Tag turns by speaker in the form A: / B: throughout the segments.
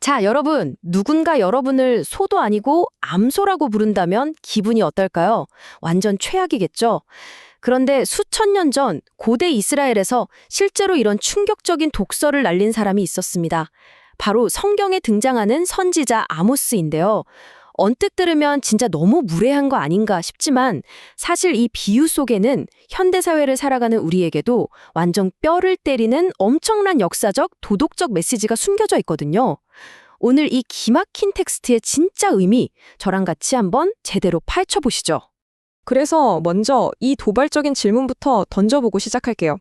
A: 자, 여러분, 누군가 여러분을 소도 아니고 암소라고 부른다면 기분이 어떨까요? 완전 최악이겠죠? 그런데 수천 년 전 고대 이스라엘에서 실제로 이런 충격적인 독설을 날린 사람이 있었습니다. 바로 성경에 등장하는 선지자 아모스인데요. 언뜻 들으면 진짜 너무 무례한 거 아닌가 싶지만 사실 이 비유 속에는 현대사회를 살아가는 우리에게도 완전 뼈를 때리는 엄청난 역사적, 도덕적 메시지가 숨겨져 있거든요. 오늘 이 기막힌 텍스트의 진짜 의미, 저랑 같이 한번 제대로 파헤쳐 보시죠.
B: 그래서 먼저 이 도발적인 질문부터 던져보고 시작할게요.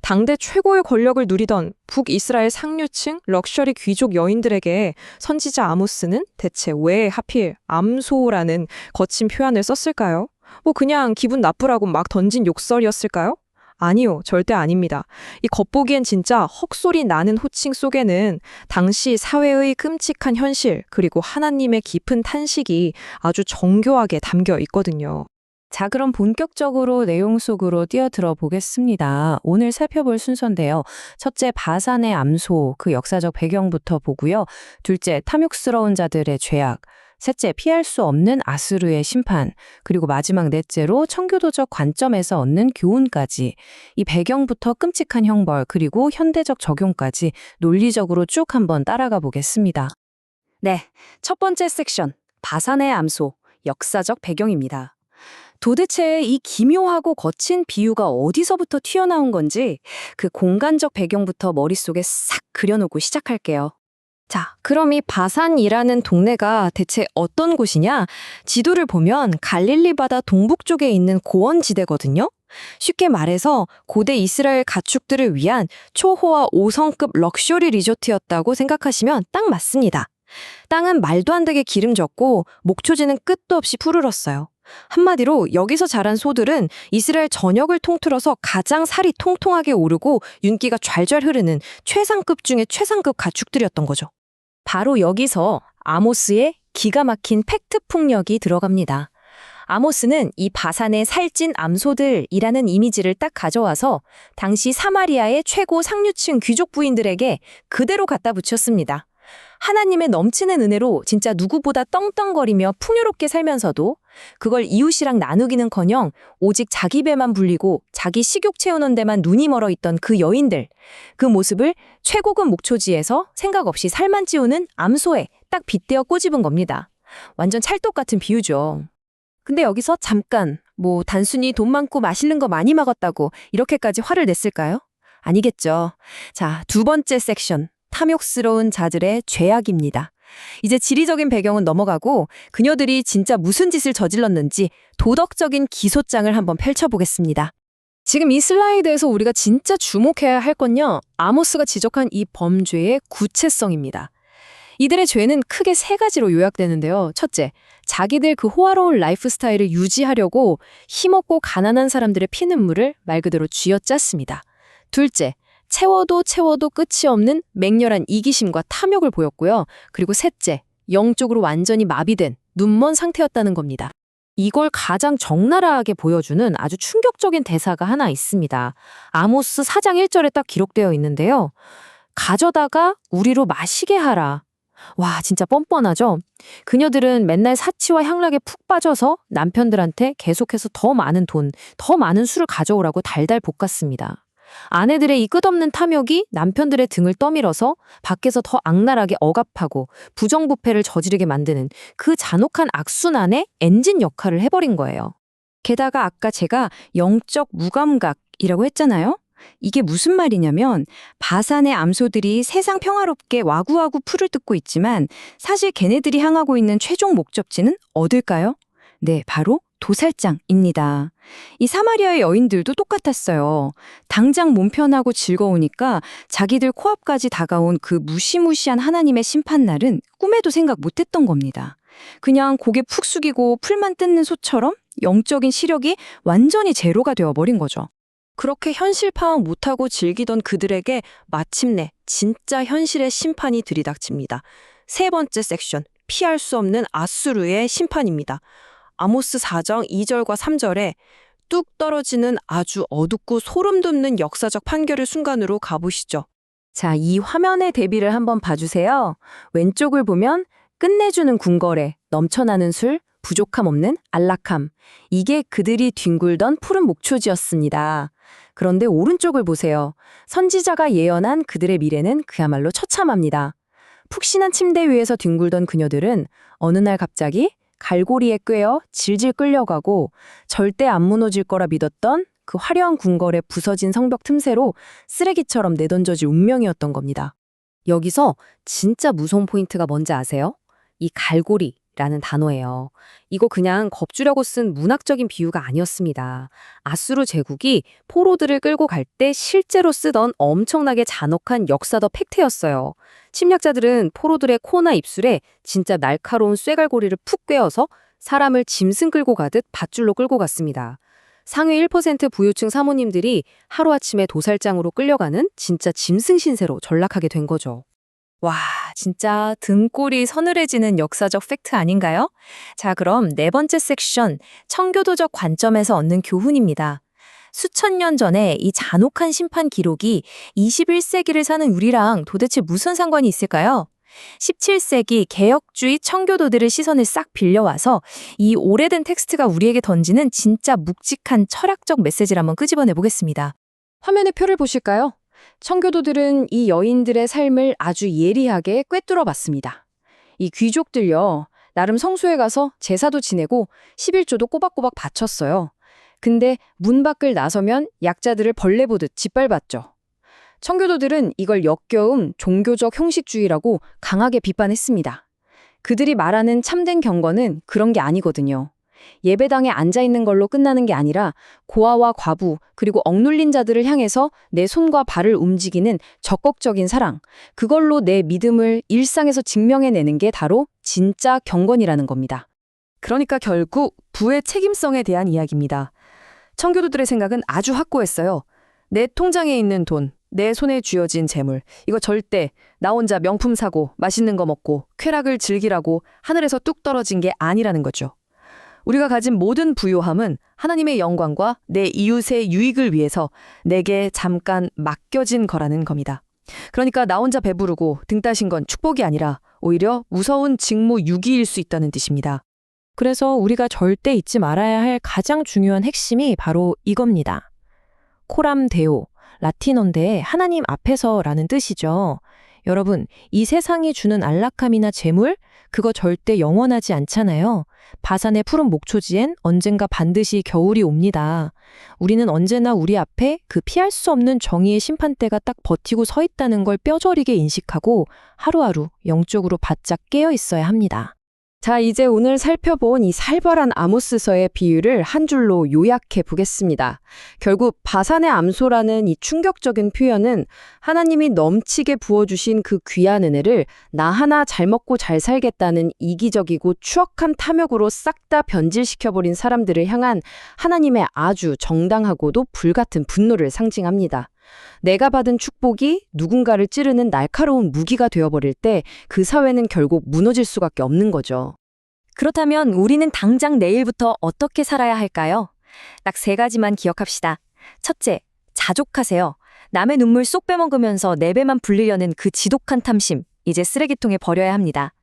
B: 당대 최고의 권력을 누리던 북이스라엘 상류층 럭셔리 귀족 여인들에게 선지자 아모스는 대체 왜 하필 암소라는 거친 표현을 썼을까요? 그냥 기분 나쁘라고 막 던진 욕설이었을까요? 아니요, 절대 아닙니다. 이 겉보기엔 진짜 헉소리 나는 호칭 속에는 당시 사회의 끔찍한 현실 그리고 하나님의 깊은 탄식이 아주 정교하게 담겨 있거든요.
C: 자, 그럼 본격적으로 내용 속으로 뛰어들어 보겠습니다. 오늘 살펴볼 순서인데요. 첫째, 바산의 암소, 그 역사적 배경부터 보고요. 둘째, 탐욕스러운 자들의 죄악. 셋째, 피할 수 없는 아수르의 심판. 그리고 마지막 넷째로 청교도적 관점에서 얻는 교훈까지. 이 배경부터 끔찍한 형벌, 그리고 현대적 적용까지 논리적으로 쭉 한번 따라가 보겠습니다.
A: 네, 첫 번째 섹션, 바산의 암소, 역사적 배경입니다. 도대체 이 기묘하고 거친 비유가 어디서부터 튀어나온 건지 그 공간적 배경부터 머릿속에 싹 그려놓고 시작할게요. 자, 그럼 이 바산이라는 동네가 대체 어떤 곳이냐? 지도를 보면 갈릴리 바다 동북 쪽에 있는 고원지대거든요. 쉽게 말해서 고대 이스라엘 가축들을 위한 초호화 5성급 럭셔리 리조트였다고 생각하시면 딱 맞습니다. 땅은 말도 안 되게 기름졌고 목초지는 끝도 없이 푸르렀어요. 한마디로 여기서 자란 소들은 이스라엘 전역을 통틀어서 가장 살이 통통하게 오르고 윤기가 좔좔 흐르는 최상급 중에 최상급 가축들이었던 거죠. 바로 여기서 아모스의 기가 막힌 팩트 폭력이 들어갑니다. 아모스는 이 바산의 살찐 암소들이라는 이미지를 딱 가져와서 당시 사마리아의 최고 상류층 귀족 부인들에게 그대로 갖다 붙였습니다. 하나님의 넘치는 은혜로 진짜 누구보다 떵떵거리며 풍요롭게 살면서도 그걸 이웃이랑 나누기는커녕 오직 자기 배만 불리고 자기 식욕 채우는 데만 눈이 멀어 있던 그 여인들, 그 모습을 최고급 목초지에서 생각 없이 살만 찌우는 암소에 딱 빗대어 꼬집은 겁니다. 완전 찰떡 같은 비유죠. 근데 여기서 잠깐 단순히 돈 많고 맛있는 거 많이 먹었다고 이렇게까지 화를 냈을까요? 아니겠죠. 자, 두 번째 섹션. 탐욕스러운 자들의 죄악입니다. 이제 지리적인 배경은 넘어가고 그녀들이 진짜 무슨 짓을 저질렀는지 도덕적인 기소장을 한번 펼쳐보겠습니다. 지금 이 슬라이드에서 우리가 진짜 주목해야 할 건요, 아모스가 지적한 이 범죄의 구체성입니다. 이들의 죄는 크게 세 가지로 요약되는데요. 첫째, 자기들 그 호화로운 라이프 스타일을 유지하려고 힘없고 가난한 사람들의 피눈물을 말 그대로 쥐어짰습니다. 둘째, 채워도 끝이 없는 맹렬한 이기심과 탐욕을 보였고요. 그리고 셋째, 영적으로 완전히 마비된 눈먼 상태였다는 겁니다. 이걸 가장 적나라하게 보여주는 아주 충격적인 대사가 하나 있습니다. 아모스 4장 1절에 딱 기록되어 있는데요. 가져다가 우리로 마시게 하라. 와, 진짜 뻔뻔하죠? 그녀들은 맨날 사치와 향락에 푹 빠져서 남편들한테 계속해서 더 많은 돈, 더 많은 술을 가져오라고 달달 볶았습니다. 아내들의 이 끝없는 탐욕이 남편들의 등을 떠밀어서 밖에서 더 악랄하게 억압하고 부정부패를 저지르게 만드는 그 잔혹한 악순환의 엔진 역할을 해버린 거예요. 게다가 아까 제가 영적 무감각이라고 했잖아요. 이게 무슨 말이냐면 바산의 암소들이 세상 평화롭게 와구와구 풀을 뜯고 있지만 사실 걔네들이 향하고 있는 최종 목적지는 어딜까요? 네, 바로 도살장입니다. 이 사마리아의 여인들도 똑같았어요. 당장 몸 편하고 즐거우니까 자기들 코앞까지 다가온 그 무시무시한 하나님의 심판날은 꿈에도 생각 못했던 겁니다. 그냥 고개 푹 숙이고 풀만 뜯는 소처럼 영적인 시력이 완전히 제로가 되어버린 거죠. 그렇게 현실 파악 못하고 즐기던 그들에게 마침내 진짜 현실의 심판이 들이닥칩니다. 세 번째 섹션, 피할 수 없는 아수르의 심판입니다. 아모스 4장 2절과 3절에 뚝 떨어지는 아주 어둡고 소름 돋는 역사적 판결의 순간으로 가보시죠. 자, 이 화면의 대비를 한번 봐주세요. 왼쪽을 보면 끝내주는 궁궐에 넘쳐나는 술, 부족함 없는 안락함. 이게 그들이 뒹굴던 푸른 목초지였습니다. 그런데 오른쪽을 보세요. 선지자가 예언한 그들의 미래는 그야말로 처참합니다. 푹신한 침대 위에서 뒹굴던 그녀들은 어느 날 갑자기 갈고리에 꿰어 질질 끌려가고 절대 안 무너질 거라 믿었던 그 화려한 궁궐의 부서진 성벽 틈새로 쓰레기처럼 내던져질 운명이었던 겁니다. 여기서 진짜 무서운 포인트가 뭔지 아세요? 이 갈고리라는 단어예요. 이거 그냥 겁주려고 쓴 문학적인 비유가 아니었습니다. 아수르 제국이 포로들을 끌고 갈 때 실제로 쓰던 엄청나게 잔혹한 역사적 팩트였어요. 침략자들은 포로들의 코나 입술에 진짜 날카로운 쇠갈고리를 푹 꿰어서 사람을 짐승 끌고 가듯 밧줄로 끌고 갔습니다. 상위 1% 부유층 사모님들이 하루아침에 도살장으로 끌려가는 진짜 짐승 신세로 전락하게 된 거죠. 와, 진짜 등골이 서늘해지는 역사적 팩트 아닌가요? 자, 그럼 네 번째 섹션, 청교도적 관점에서 얻는 교훈입니다. 수천 년 전에 이 잔혹한 심판 기록이 21세기를 사는 우리랑 도대체 무슨 상관이 있을까요? 17세기 개혁주의 청교도들의 시선을 싹 빌려와서 이 오래된 텍스트가 우리에게 던지는 진짜 묵직한 철학적 메시지를 한번 끄집어내 보겠습니다. 화면의 표를 보실까요? 청교도들은 이 여인들의 삶을 아주 예리하게 꿰뚫어 봤습니다. 이 귀족들요, 나름 성소에 가서 제사도 지내고 11조도 꼬박꼬박 바쳤어요. 근데 문 밖을 나서면 약자들을 벌레 보듯 짓밟았죠. 청교도들은 이걸 역겨움 종교적 형식주의라고 강하게 비판했습니다. 그들이 말하는 참된 경건은 그런 게 아니거든요. 예배당에 앉아있는 걸로 끝나는 게 아니라 고아와 과부 그리고 억눌린 자들을 향해서 내 손과 발을 움직이는 적극적인 사랑, 그걸로 내 믿음을 일상에서 증명해내는 게 바로 진짜 경건이라는 겁니다. 그러니까 결국 부의 책임성에 대한 이야기입니다. 청교도들의 생각은 아주 확고했어요. 내 통장에 있는 돈, 내 손에 쥐어진 재물, 이거 절대 나 혼자 명품 사고 맛있는 거 먹고 쾌락을 즐기라고 하늘에서 뚝 떨어진 게 아니라는 거죠. 우리가 가진 모든 부요함은 하나님의 영광과 내 이웃의 유익을 위해서 내게 잠깐 맡겨진 거라는 겁니다. 그러니까 나 혼자 배부르고 등 따신 건 축복이 아니라 오히려 무서운 직무유기일 수 있다는 뜻입니다.
C: 그래서 우리가 절대 잊지 말아야 할 가장 중요한 핵심이 바로 이겁니다. 코람 데오, 라틴어인데 하나님 앞에서라는 뜻이죠. 여러분, 이 세상이 주는 안락함이나 재물, 그거 절대 영원하지 않잖아요. 바산의 푸른 목초지엔 언젠가 반드시 겨울이 옵니다. 우리는 언제나 우리 앞에 그 피할 수 없는 정의의 심판대가 딱 버티고 서 있다는 걸 뼈저리게 인식하고 하루하루 영적으로 바짝 깨어 있어야 합니다.
A: 자, 이제 오늘 살펴본 이 살벌한 아모스서의 비유를 한 줄로 요약해 보겠습니다. 결국 바산의 암소라는 이 충격적인 표현은 하나님이 넘치게 부어주신 그 귀한 은혜를 나 하나 잘 먹고 잘 살겠다는 이기적이고 추악한 탐욕으로 싹 다 변질시켜버린 사람들을 향한 하나님의 아주 정당하고도 불같은 분노를 상징합니다. 내가 받은 축복이 누군가를 찌르는 날카로운 무기가 되어버릴 때 그 사회는 결국 무너질 수밖에 없는 거죠. 그렇다면 우리는 당장 내일부터 어떻게 살아야 할까요? 딱 3가지만 기억합시다. 첫째, 자족하세요. 남의 눈물 쏙 빼먹으면서 내 배만 불리려는 그 지독한 탐심, 이제 쓰레기통에 버려야 합니다.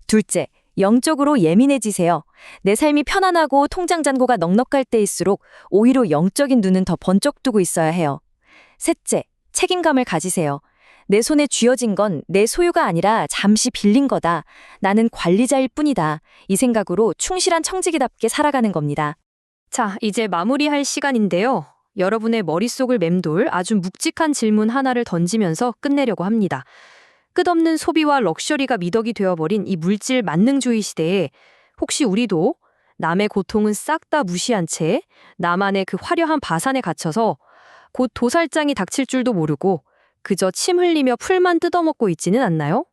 A: 둘째, 영적으로 예민해지세요. 내 삶이 편안하고 통장 잔고가 넉넉할 때일수록 오히려 영적인 눈은 더 번쩍 뜨고 있어야 해요. 셋째, 책임감을 가지세요. 내 손에 쥐어진 건 내 소유가 아니라 잠시 빌린 거다. 나는 관리자일 뿐이다. 이 생각으로 충실한 청지기답게 살아가는 겁니다. 자, 이제 마무리할 시간인데요. 여러분의 머릿속을 맴돌 아주 묵직한 질문 하나를 던지면서 끝내려고 합니다. 끝없는 소비와 럭셔리가 미덕이 되어버린 이 물질 만능주의 시대에 혹시 우리도 남의 고통은 싹 다 무시한 채 나만의 그 화려한 바산에 갇혀서 곧 도살장이 닥칠 줄도 모르고 그저 침 흘리며 풀만 뜯어먹고 있지는 않나요?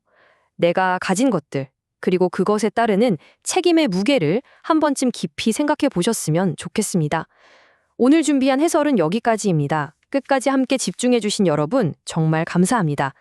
A: 내가 가진 것들, 그리고 그것에 따르는 책임의 무게를 한 번쯤 깊이 생각해 보셨으면 좋겠습니다. 오늘 준비한 해설은 여기까지입니다. 끝까지 함께 집중해 주신 여러분 정말 감사합니다.